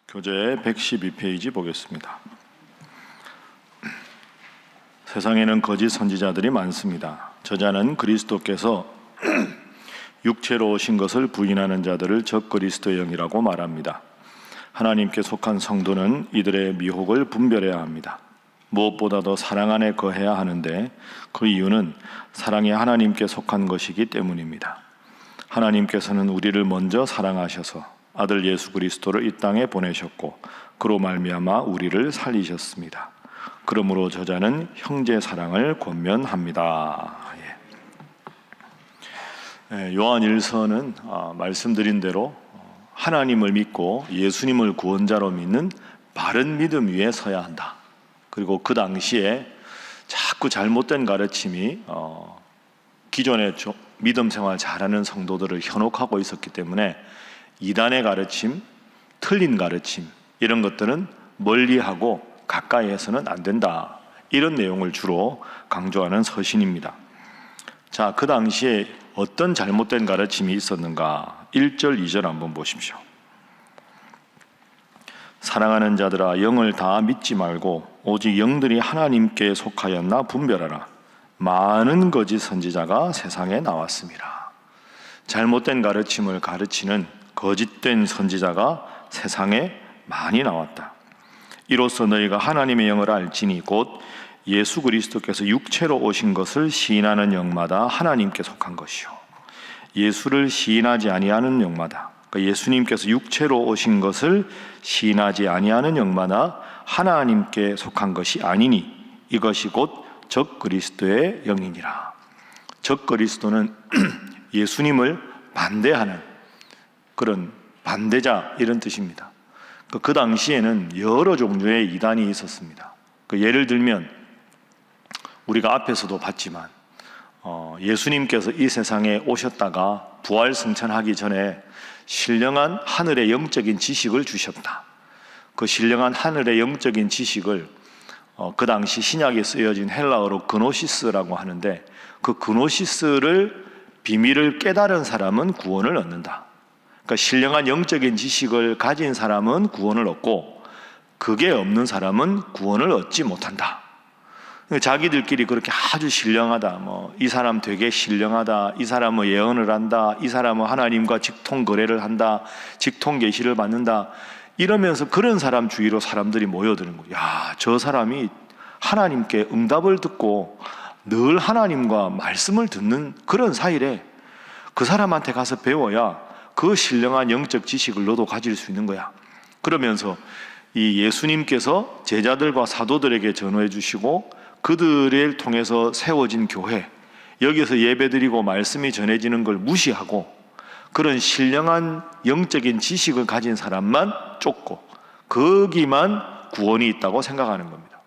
교재 112페이지 보겠습니다. 세상에는 거짓 선지자들이 많습니다. 저자는 그리스도께서 육체로 오신 것을 부인하는 자들을 적그리스도의 영이라고 말합니다. 하나님께 속한 성도는 이들의 미혹을 분별해야 합니다. 무엇보다도 사랑 안에 거해야 하는데 그 이유는 사랑이 하나님께 속한 것이기 때문입니다. 하나님께서는 우리를 먼저 사랑하셔서 아들 예수 그리스도를 이 땅에 보내셨고 그로 말미암아 우리를 살리셨습니다. 그러므로 저자는 형제 사랑을 권면합니다. 요한 1서는 말씀드린 대로 하나님을 믿고 예수님을 구원자로 믿는 바른 믿음 위에 서야 한다. 그리고 그 당시에 자꾸 잘못된 가르침이 기존의 믿음 생활 잘하는 성도들을 현혹하고 있었기 때문에 이단의 가르침, 틀린 가르침 이런 것들은 멀리하고 가까이 해서는 안 된다. 이런 내용을 주로 강조하는 서신입니다. 자, 그 당시에 어떤 잘못된 가르침이 있었는가? 1절, 2절 한번 보십시오. 사랑하는 자들아, 영을 다 믿지 말고 오직 영들이 하나님께 속하였나 분별하라. 많은 거짓 선지자가 세상에 나왔습니다. 잘못된 가르침을 가르치는 거짓된 선지자가 세상에 많이 나왔다. 이로써 너희가 하나님의 영을 알지니 곧 예수 그리스도께서 육체로 오신 것을 시인하는 영마다 하나님께 속한 것이요 예수를 시인하지 아니하는 영마다, 그러니까 예수님께서 육체로 오신 것을 시인하지 아니하는 영마다 하나님께 속한 것이 아니니 이것이 곧 적그리스도의 영이니라. 적그리스도는 예수님을 반대하는 그런 반대자 이런 뜻입니다. 그 당시에는 여러 종류의 이단이 있었습니다. 예를 들면 우리가 앞에서도 봤지만 예수님께서 이 세상에 오셨다가 부활 승천하기 전에 신령한 하늘의 영적인 지식을 주셨다. 그 신령한 하늘의 영적인 지식을 그 당시 신약에 쓰여진 헬라어로 그노시스라고 하는데 그 그노시스를 비밀을 깨달은 사람은 구원을 얻는다. 그러니까 신령한 영적인 지식을 가진 사람은 구원을 얻고 그게 없는 사람은 구원을 얻지 못한다. 자기들끼리 그렇게 아주 신령하다, 이 사람 되게 신령하다, 이 사람은 예언을 한다, 이 사람은 하나님과 직통 거래를 한다, 직통 계시를 받는다, 이러면서 그런 사람 주위로 사람들이 모여드는 거예요. 야, 저 사람이 하나님께 응답을 듣고 늘 하나님과 말씀을 듣는 그런 사이래. 그 사람한테 가서 배워야 그 신령한 영적 지식을 너도 가질 수 있는 거야. 그러면서 이 예수님께서 제자들과 사도들에게 전호해 주시고 그들을 통해서 세워진 교회, 여기서 예배드리고 말씀이 전해지는 걸 무시하고 그런 신령한 영적인 지식을 가진 사람만 쫓고 거기만 구원이 있다고 생각하는 겁니다.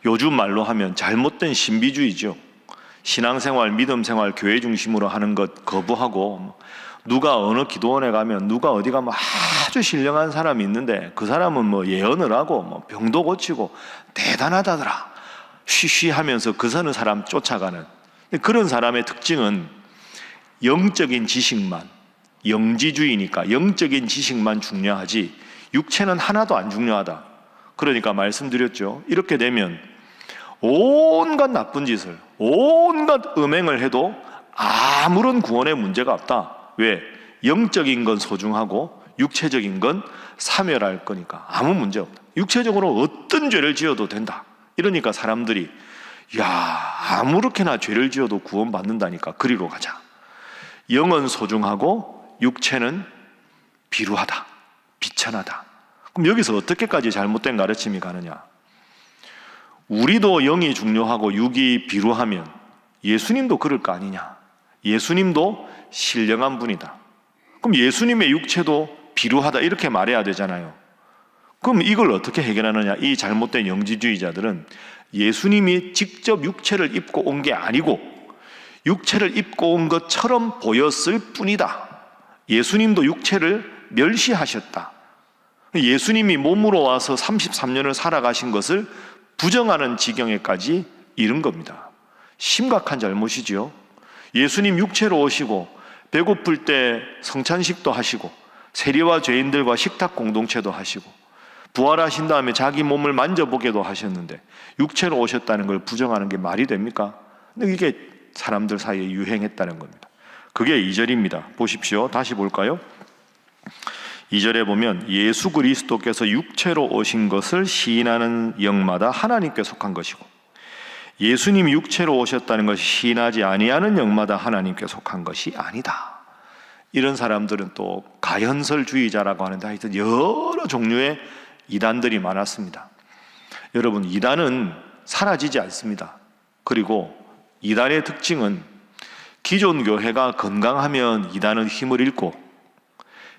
요즘 말로 하면 잘못된 신비주의죠. 신앙생활, 믿음생활, 교회 중심으로 하는 것 거부하고 누가 어느 기도원에 가면 누가 어디 가면 아주 신령한 사람이 있는데 그 사람은 예언을 하고 병도 고치고 대단하다더라 쉬쉬 하면서 그 서는 사람 쫓아가는 그런 사람의 특징은 영적인 지식만, 영지주의니까 영적인 지식만 중요하지 육체는 하나도 안 중요하다. 그러니까 말씀드렸죠. 이렇게 되면 온갖 나쁜 짓을, 온갖 음행을 해도 아무런 구원의 문제가 없다. 왜? 영적인 건 소중하고 육체적인 건 사멸할 거니까 아무 문제 없다. 육체적으로 어떤 죄를 지어도 된다. 이러니까 사람들이 아무렇게나 죄를 지어도 구원받는다니까 그리로 가자. 영은 소중하고 육체는 비루하다, 비천하다. 그럼 여기서 어떻게까지 잘못된 가르침이 가느냐? 우리도 영이 중요하고 육이 비루하면 예수님도 그럴 거 아니냐? 예수님도 신령한 분이다. 그럼 예수님의 육체도 비루하다 이렇게 말해야 되잖아요. 그럼 이걸 어떻게 해결하느냐? 이 잘못된 영지주의자들은 예수님이 직접 육체를 입고 온 게 아니고 육체를 입고 온 것처럼 보였을 뿐이다. 예수님도 육체를 멸시하셨다. 예수님이 몸으로 와서 33년을 살아가신 것을 부정하는 지경에까지 이른 겁니다. 심각한 잘못이지요. 예수님 육체로 오시고 배고플 때 성찬식도 하시고 세리와 죄인들과 식탁 공동체도 하시고 부활하신 다음에 자기 몸을 만져보게도 하셨는데 육체로 오셨다는 걸 부정하는 게 말이 됩니까? 근데 이게 사람들 사이에 유행했다는 겁니다. 그게 2절입니다. 보십시오. 다시 볼까요? 2절에 보면 예수 그리스도께서 육체로 오신 것을 시인하는 영마다 하나님께 속한 것이고 예수님이 육체로 오셨다는 것이 시인하지 아니하는 영마다 하나님께 속한 것이 아니다. 이런 사람들은 또 가현설주의자라고 하는데 하여튼 여러 종류의 이단들이 많았습니다. 여러분, 이단은 사라지지 않습니다. 그리고 이단의 특징은 기존 교회가 건강하면 이단은 힘을 잃고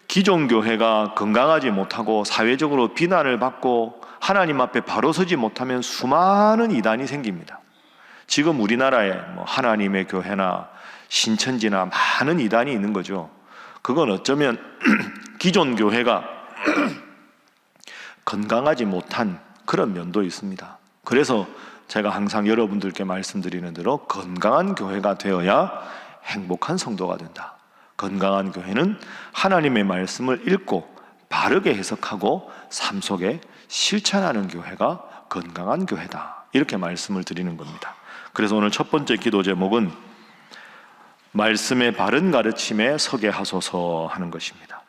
기존 교회가 건강하지 못하고 사회적으로 비난을 받고 하나님 앞에 바로 서지 못하면 수많은 이단이 생깁니다. 지금 우리나라에 하나님의 교회나 신천지나 많은 이단이 있는 거죠. 그건 어쩌면 기존 교회가 건강하지 못한 그런 면도 있습니다. 그래서 제가 항상 여러분들께 말씀드리는 대로 건강한 교회가 되어야 행복한 성도가 된다. 건강한 교회는 하나님의 말씀을 읽고 바르게 해석하고 삶 속에 실천하는 교회가 건강한 교회다. 이렇게 말씀을 드리는 겁니다. 그래서 오늘 첫 번째 기도 제목은 말씀의 바른 가르침에 서게 하소서 하는 것입니다.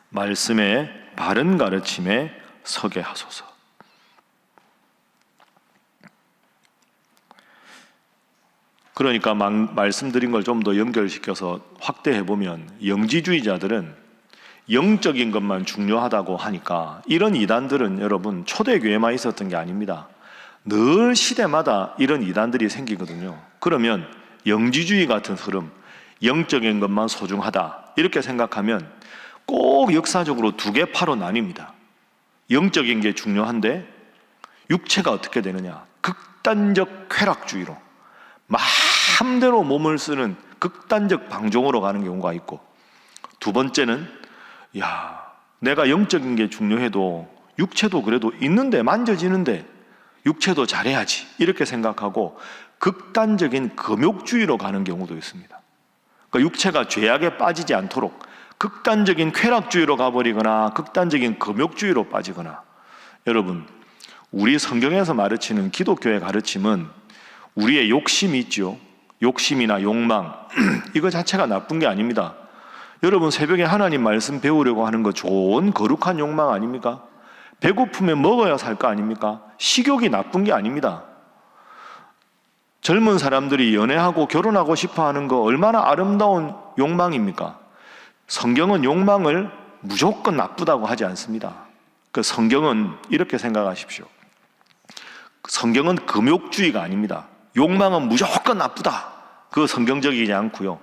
말씀의 바른 가르침에 서게 하소서. 그러니까 말씀드린 걸 좀 더 연결시켜서 확대해보면 영지주의자들은 영적인 것만 중요하다고 하니까 이런 이단들은 여러분 초대교회만 있었던 게 아닙니다. 늘 시대마다 이런 이단들이 생기거든요. 그러면 영지주의 같은 흐름, 영적인 것만 소중하다 이렇게 생각하면 꼭 역사적으로 두 개 파로 나뉩니다. 영적인 게 중요한데 육체가 어떻게 되느냐? 극단적 쾌락주의로 마음대로 몸을 쓰는 극단적 방종으로 가는 경우가 있고, 두 번째는 내가 영적인 게 중요해도 육체도 그래도 있는데 만져지는데 육체도 잘해야지 이렇게 생각하고 극단적인 금욕주의로 가는 경우도 있습니다. 그러니까 육체가 죄악에 빠지지 않도록 극단적인 쾌락주의로 가버리거나 극단적인 금욕주의로 빠지거나. 여러분, 우리 성경에서 가르치는 기독교의 가르침은 우리의 욕심이 있죠. 욕심이나 욕망 이거 자체가 나쁜 게 아닙니다. 여러분, 새벽에 하나님 말씀 배우려고 하는 거 좋은 거룩한 욕망 아닙니까? 배고프면 먹어야 살 거 아닙니까? 식욕이 나쁜 게 아닙니다. 젊은 사람들이 연애하고 결혼하고 싶어 하는 거 얼마나 아름다운 욕망입니까? 성경은 욕망을 무조건 나쁘다고 하지 않습니다. 그 성경은 이렇게 생각하십시오. 성경은 금욕주의가 아닙니다. 욕망은 무조건 나쁘다. 그거 성경적이지 않고요.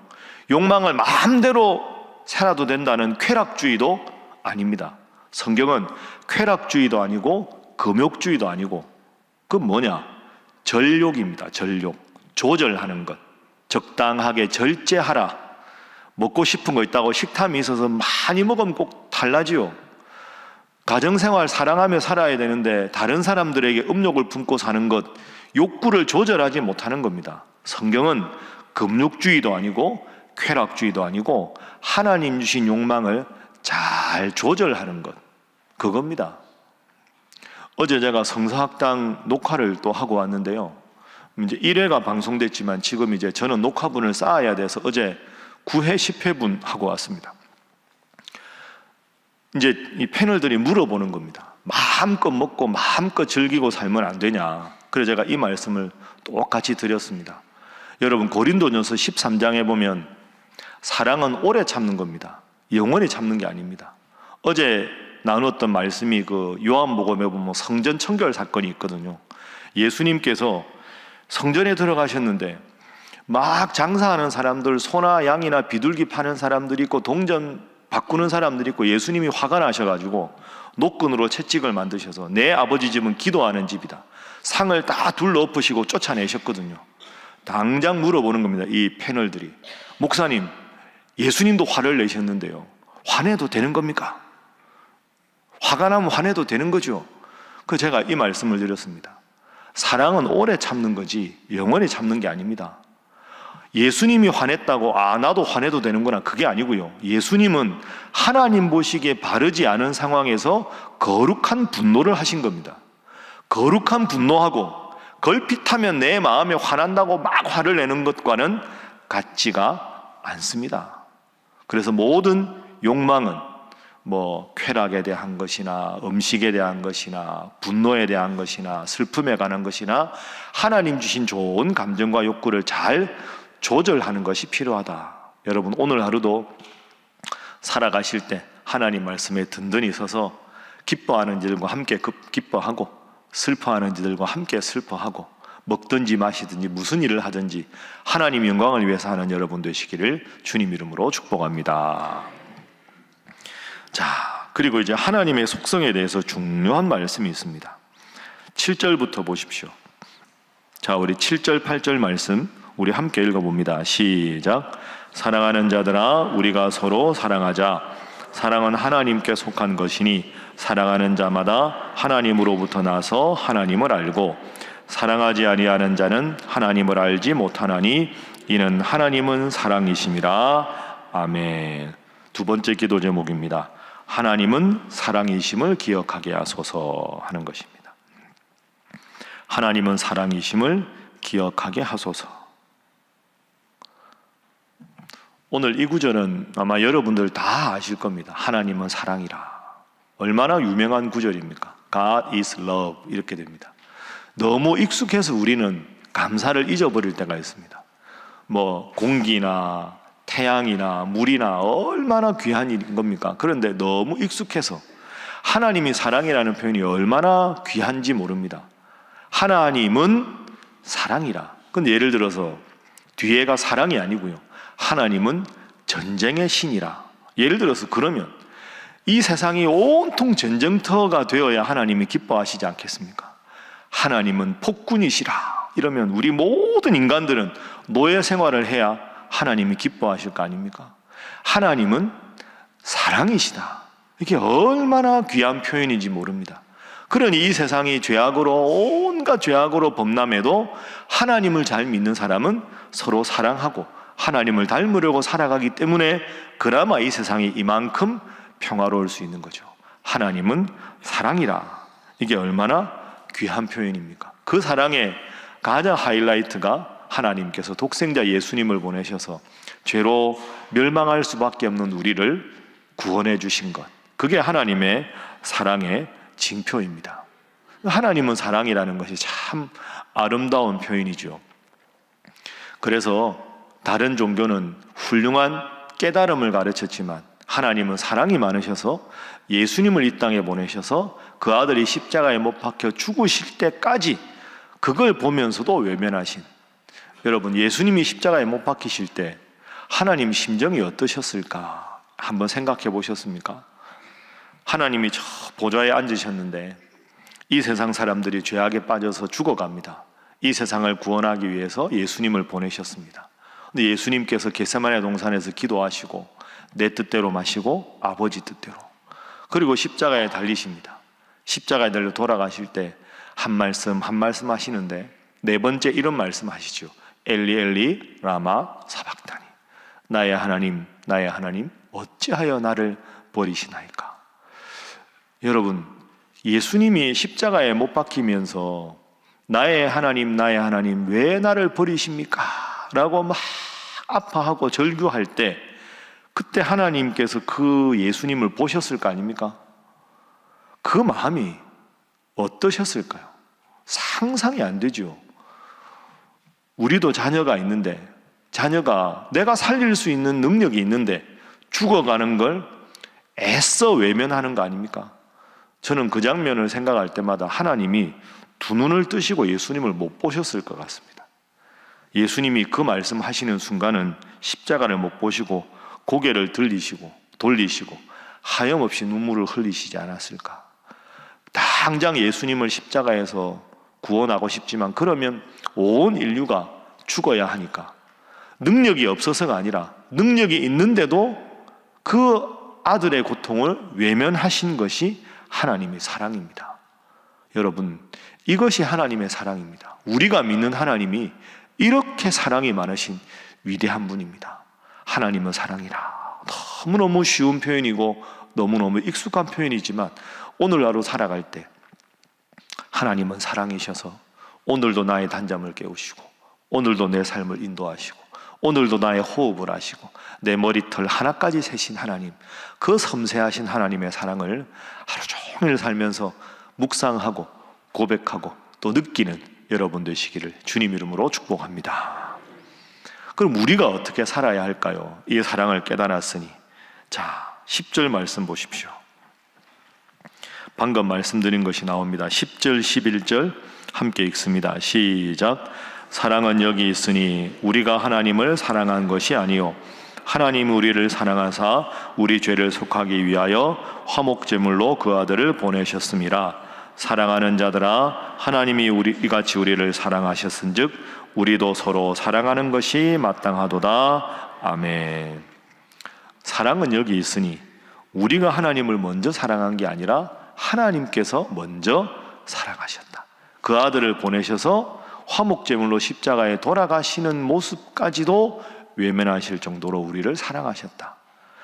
욕망을 마음대로 살아도 된다는 쾌락주의도 아닙니다. 성경은 쾌락주의도 아니고 금욕주의도 아니고 그건 뭐냐? 절욕입니다. 절욕. 조절하는 것. 적당하게 절제하라. 먹고 싶은 거 있다고 식탐이 있어서 많이 먹으면 꼭 탈나지요. 가정생활 사랑하며 살아야 되는데 다른 사람들에게 음욕을 품고 사는 것, 욕구를 조절하지 못하는 겁니다. 성경은 금욕주의도 아니고 쾌락주의도 아니고 하나님 주신 욕망을 잘 조절하는 것, 그겁니다. 어제 제가 성서학당 녹화를 또 하고 왔는데요. 이제 1회가 방송됐지만 지금 이제 저는 녹화분을 쌓아야 돼서 어제 9회, 10회분 하고 왔습니다. 이제 이 패널들이 물어보는 겁니다. 마음껏 먹고 마음껏 즐기고 살면 안 되냐. 그래서 제가 이 말씀을 똑같이 드렸습니다. 여러분, 고린도전서 13장에 보면 사랑은 오래 참는 겁니다. 영원히 참는 게 아닙니다. 어제 나눴던 말씀이 그 요한복음에 보면 성전 청결 사건이 있거든요. 예수님께서 성전에 들어가셨는데 막 장사하는 사람들, 소나 양이나 비둘기 파는 사람들이 있고 동전 바꾸는 사람들이 있고, 예수님이 화가 나셔가지고 노끈으로 채찍을 만드셔서 내 아버지 집은 기도하는 집이다. 상을 다 둘러엎으시고 쫓아내셨거든요. 당장 물어보는 겁니다. 이 패널들이. 목사님, 예수님도 화를 내셨는데요. 화내도 되는 겁니까? 화가 나면 화내도 되는 거죠. 그래서 제가 이 말씀을 드렸습니다. 사랑은 오래 참는 거지 영원히 참는 게 아닙니다. 예수님이 화냈다고 나도 화내도 되는구나, 그게 아니고요. 예수님은 하나님 보시기에 바르지 않은 상황에서 거룩한 분노를 하신 겁니다. 거룩한 분노하고 걸핏하면 내 마음에 화난다고 막 화를 내는 것과는 같지가 않습니다. 그래서 모든 욕망은 쾌락에 대한 것이나 음식에 대한 것이나 분노에 대한 것이나 슬픔에 관한 것이나 하나님 주신 좋은 감정과 욕구를 잘 조절하는 것이 필요하다. 여러분, 오늘 하루도 살아가실 때 하나님 말씀에 든든히 서서 기뻐하는 이들과 함께 기뻐하고 슬퍼하는 이들과 함께 슬퍼하고 먹든지 마시든지 무슨 일을 하든지 하나님 영광을 위해서 하는 여러분 되시기를 주님 이름으로 축복합니다. 자, 그리고 이제 하나님의 속성에 대해서 중요한 말씀이 있습니다. 7절부터 보십시오. 자, 우리 7절 8절 말씀 우리 함께 읽어봅니다. 시작. 사랑하는 자들아, 우리가 서로 사랑하자. 사랑은 하나님께 속한 것이니 사랑하는 자마다 하나님으로부터 나서 하나님을 알고 사랑하지 아니하는 자는 하나님을 알지 못하나니 이는 하나님은 사랑이심이라. 아멘. 두 번째 기도 제목입니다. 하나님은 사랑이심을 기억하게 하소서 하는 것입니다. 하나님은 사랑이심을 기억하게 하소서. 오늘 이 구절은 아마 여러분들 다 아실 겁니다. 하나님은 사랑이라. 얼마나 유명한 구절입니까? God is love 이렇게 됩니다. 너무 익숙해서 우리는 감사를 잊어버릴 때가 있습니다. 공기나 태양이나 물이나 얼마나 귀한 일인 겁니까? 그런데 너무 익숙해서 하나님이 사랑이라는 표현이 얼마나 귀한지 모릅니다. 하나님은 사랑이라. 근데 예를 들어서 뒤에가 사랑이 아니고요. 하나님은 전쟁의 신이라. 예를 들어서 그러면 이 세상이 온통 전쟁터가 되어야 하나님이 기뻐하시지 않겠습니까? 하나님은 폭군이시라. 이러면 우리 모든 인간들은 노예 생활을 해야 하나님이 기뻐하실 거 아닙니까? 하나님은 사랑이시다. 이게 얼마나 귀한 표현인지 모릅니다. 그러니 이 세상이 죄악으로 온갖 죄악으로 범람해도 하나님을 잘 믿는 사람은 서로 사랑하고 하나님을 닮으려고 살아가기 때문에 그나마 이 세상이 이만큼 평화로울 수 있는 거죠. 하나님은 사랑이라. 이게 얼마나 귀한 표현입니까? 그 사랑의 가장 하이라이트가 하나님께서 독생자 예수님을 보내셔서 죄로 멸망할 수밖에 없는 우리를 구원해 주신 것. 그게 하나님의 사랑의 징표입니다. 하나님은 사랑이라는 것이 참 아름다운 표현이죠. 그래서 다른 종교는 훌륭한 깨달음을 가르쳤지만 하나님은 사랑이 많으셔서 예수님을 이 땅에 보내셔서 그 아들이 십자가에 못 박혀 죽으실 때까지 그걸 보면서도 외면하신, 여러분, 예수님이 십자가에 못 박히실 때 하나님 심정이 어떠셨을까 한번 생각해 보셨습니까? 하나님이 저 보좌에 앉으셨는데 이 세상 사람들이 죄악에 빠져서 죽어갑니다. 이 세상을 구원하기 위해서 예수님을 보내셨습니다. 근데 예수님께서 겟세마네 동산에서 기도하시고 내 뜻대로 마시고 아버지 뜻대로, 그리고 십자가에 달리십니다. 십자가에 달려 돌아가실 때 한 말씀 한 말씀 하시는데 네 번째 이런 말씀 하시죠. 엘리 엘리 라마 사박다니. 나의 하나님 나의 하나님 어찌하여 나를 버리시나이까. 여러분, 예수님이 십자가에 못 박히면서 나의 하나님 왜 나를 버리십니까? 라고 막 아파하고 절규할 때 그때 하나님께서 그 예수님을 보셨을 거 아닙니까? 그 마음이 어떠셨을까요? 상상이 안 되죠. 우리도 자녀가 있는데 자녀가 내가 살릴 수 있는 능력이 있는데 죽어가는 걸 애써 외면하는 거 아닙니까? 저는 그 장면을 생각할 때마다 하나님이 두 눈을 뜨시고 예수님을 못 보셨을 것 같습니다. 예수님이 그 말씀하시는 순간은 십자가를 못 보시고 고개를 돌리시고 하염없이 눈물을 흘리시지 않았을까? 당장 예수님을 십자가에서 구원하고 싶지만 그러면 온 인류가 죽어야 하니까 능력이 없어서가 아니라 능력이 있는데도 그 아들의 고통을 외면하신 것이 하나님의 사랑입니다. 여러분, 이것이 하나님의 사랑입니다. 우리가 믿는 하나님이 이렇게 사랑이 많으신 위대한 분입니다. 하나님은 사랑이라. 너무너무 쉬운 표현이고 너무너무 익숙한 표현이지만 오늘 하루 살아갈 때 하나님은 사랑이셔서 오늘도 나의 단잠을 깨우시고 오늘도 내 삶을 인도하시고 오늘도 나의 호흡을 하시고 내 머리털 하나까지 세신 하나님, 그 섬세하신 하나님의 사랑을 하루 종일 살면서 묵상하고 고백하고 또 느끼는 여러분 되시기를 주님 이름으로 축복합니다. 그럼 우리가 어떻게 살아야 할까요? 이 사랑을 깨달았으니. 자, 10절 말씀 보십시오. 방금 말씀드린 것이 나옵니다. 10절, 11절 함께 읽습니다. 시작. 사랑은 여기 있으니 우리가 하나님을 사랑한 것이 아니요 하나님이 우리를 사랑하사 우리 죄를 속하기 위하여 화목제물로 그 아들을 보내셨음이라. 사랑하는 자들아, 하나님이 이같이 우리를 사랑하셨은즉 우리도 서로 사랑하는 것이 마땅하도다. 아멘. 사랑은 여기 있으니 우리가 하나님을 먼저 사랑한 게 아니라 하나님께서 먼저 사랑하셨다. 그 아들을 보내셔서 화목제물로 십자가에 돌아가시는 모습까지도 외면하실 정도로 우리를 사랑하셨다.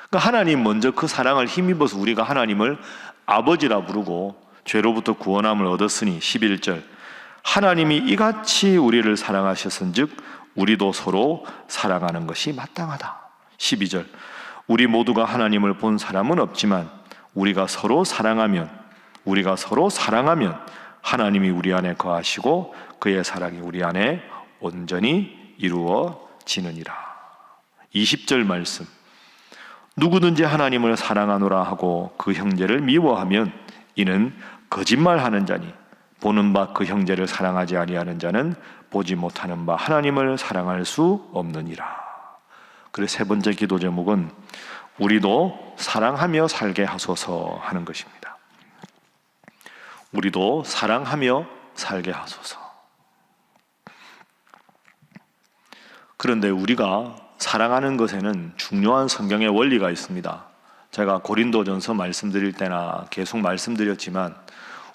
그러니까 하나님 먼저 그 사랑을 힘입어서 우리가 하나님을 아버지라 부르고 죄로부터 구원함을 얻었으니. 11절. 하나님이 이같이 우리를 사랑하셨은즉 우리도 서로 사랑하는 것이 마땅하다. 12절. 우리 모두가 하나님을 본 사람은 없지만 우리가 서로 사랑하면 하나님이 우리 안에 거하시고 그의 사랑이 우리 안에 온전히 이루어지느니라. 20절 말씀. 누구든지 하나님을 사랑하노라 하고 그 형제를 미워하면 이는 거짓말하는 자니 보는 바 그 형제를 사랑하지 아니하는 자는 보지 못하는 바 하나님을 사랑할 수 없느니라. 그래서 세 번째 기도 제목은 우리도 사랑하며 살게 하소서 하는 것입니다. 우리도 사랑하며 살게 하소서. 그런데 우리가 사랑하는 것에는 중요한 성경의 원리가 있습니다. 제가 고린도전서 말씀드릴 때나 계속 말씀드렸지만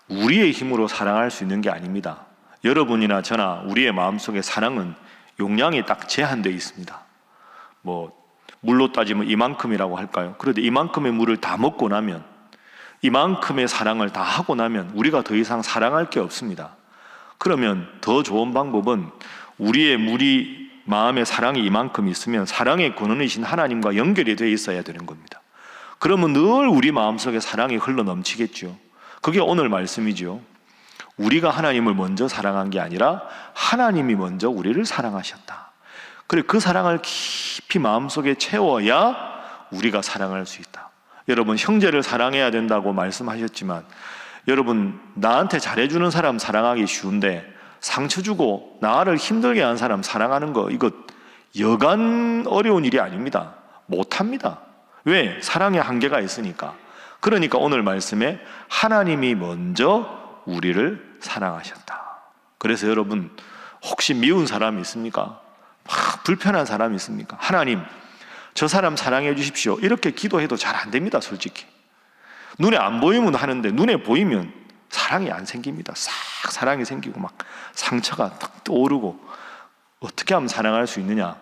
우리의 힘으로 사랑할 수 있는 게 아닙니다. 여러분이나 저나 우리의 마음속에 사랑은 용량이 딱 제한되어 있습니다. 물로 따지면 이만큼이라고 할까요? 그런데 이만큼의 물을 다 먹고 나면, 이만큼의 사랑을 다 하고 나면 우리가 더 이상 사랑할 게 없습니다. 그러면 더 좋은 방법은 우리 마음에 사랑이 이만큼 있으면 사랑의 근원이신 하나님과 연결이 되어 있어야 되는 겁니다. 그러면 늘 우리 마음속에 사랑이 흘러 넘치겠죠. 그게 오늘 말씀이죠. 우리가 하나님을 먼저 사랑한 게 아니라 하나님이 먼저 우리를 사랑하셨다. 그래, 그 사랑을 깊이 마음속에 채워야 우리가 사랑할 수 있다. 여러분, 형제를 사랑해야 된다고 말씀하셨지만 여러분, 나한테 잘해주는 사람 사랑하기 쉬운데 상처 주고 나를 힘들게 한 사람 사랑하는 거, 이거 여간 어려운 일이 아닙니다. 못합니다. 왜? 사랑의 한계가 있으니까. 그러니까 오늘 말씀에 하나님이 먼저 우리를 사랑하셨다. 그래서 여러분, 혹시 미운 사람이 있습니까? 불편한 사람이 있습니까? 하나님, 저 사람 사랑해 주십시오. 이렇게 기도해도 잘 안 됩니다, 솔직히. 눈에 안 보이면 하는데 눈에 보이면 사랑이 안 생깁니다. 싹 사랑이 생기고 막 상처가 딱 떠오르고. 어떻게 하면 사랑할 수 있느냐?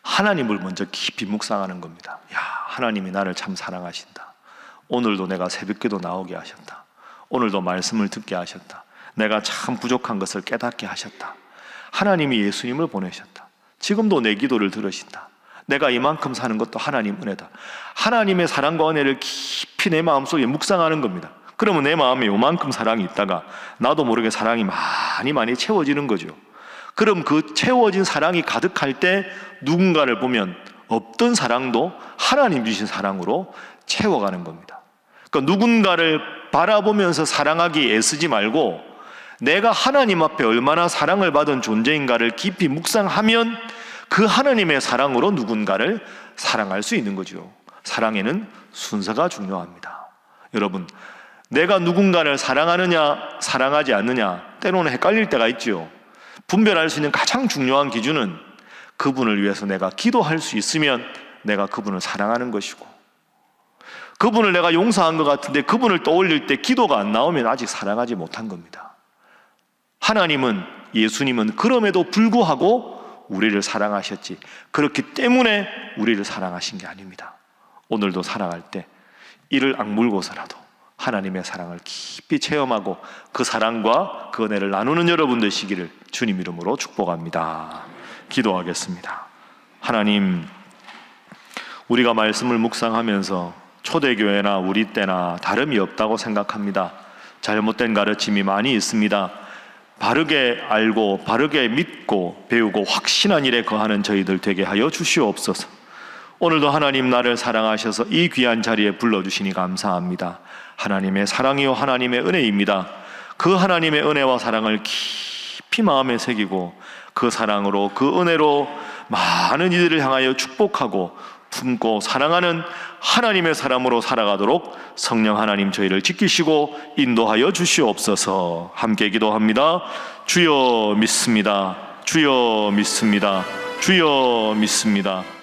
하나님을 먼저 깊이 묵상하는 겁니다. 야, 하나님이 나를 참 사랑하신다. 오늘도 내가 새벽기도 나오게 하셨다. 오늘도 말씀을 듣게 하셨다. 내가 참 부족한 것을 깨닫게 하셨다. 하나님이 예수님을 보내셨다. 지금도 내 기도를 들으신다. 내가 이만큼 사는 것도 하나님 은혜다. 하나님의 사랑과 은혜를 깊이 내 마음속에 묵상하는 겁니다. 그러면 내 마음에 요만큼 사랑이 있다가 나도 모르게 사랑이 많이 채워지는 거죠. 그럼 그 채워진 사랑이 가득할 때 누군가를 보면 없던 사랑도 하나님 주신 사랑으로 채워가는 겁니다. 그러니까 누군가를 바라보면서 사랑하기 애쓰지 말고 내가 하나님 앞에 얼마나 사랑을 받은 존재인가를 깊이 묵상하면 그 하나님의 사랑으로 누군가를 사랑할 수 있는 거죠. 사랑에는 순서가 중요합니다. 여러분, 내가 누군가를 사랑하느냐 사랑하지 않느냐 때로는 헷갈릴 때가 있죠. 분별할 수 있는 가장 중요한 기준은 그분을 위해서 내가 기도할 수 있으면 내가 그분을 사랑하는 것이고, 그분을 내가 용서한 것 같은데 그분을 떠올릴 때 기도가 안 나오면 아직 사랑하지 못한 겁니다. 하나님은, 예수님은 그럼에도 불구하고 우리를 사랑하셨지, 그렇기 때문에 우리를 사랑하신 게 아닙니다. 오늘도 사랑할 때 이를 악물고서라도 하나님의 사랑을 깊이 체험하고 그 사랑과 그 은혜를 나누는 여러분 되시기를 주님 이름으로 축복합니다. 기도하겠습니다. 하나님, 우리가 말씀을 묵상하면서 초대교회나 우리 때나 다름이 없다고 생각합니다. 잘못된 가르침이 많이 있습니다. 바르게 알고 바르게 믿고 배우고 확신한 일에 거하는 저희들 되게 하여 주시옵소서. 오늘도 하나님 나를 사랑하셔서 이 귀한 자리에 불러주시니 감사합니다. 하나님의 사랑이요 하나님의 은혜입니다. 그 하나님의 은혜와 사랑을 깊이 마음에 새기고 그 사랑으로 그 은혜로 많은 이들을 향하여 축복하고 품고 사랑하는 하나님의 사람으로 살아가도록 성령 하나님 저희를 지키시고 인도하여 주시옵소서. 함께 기도합니다. 주여 믿습니다. 주여 믿습니다. 주여 믿습니다.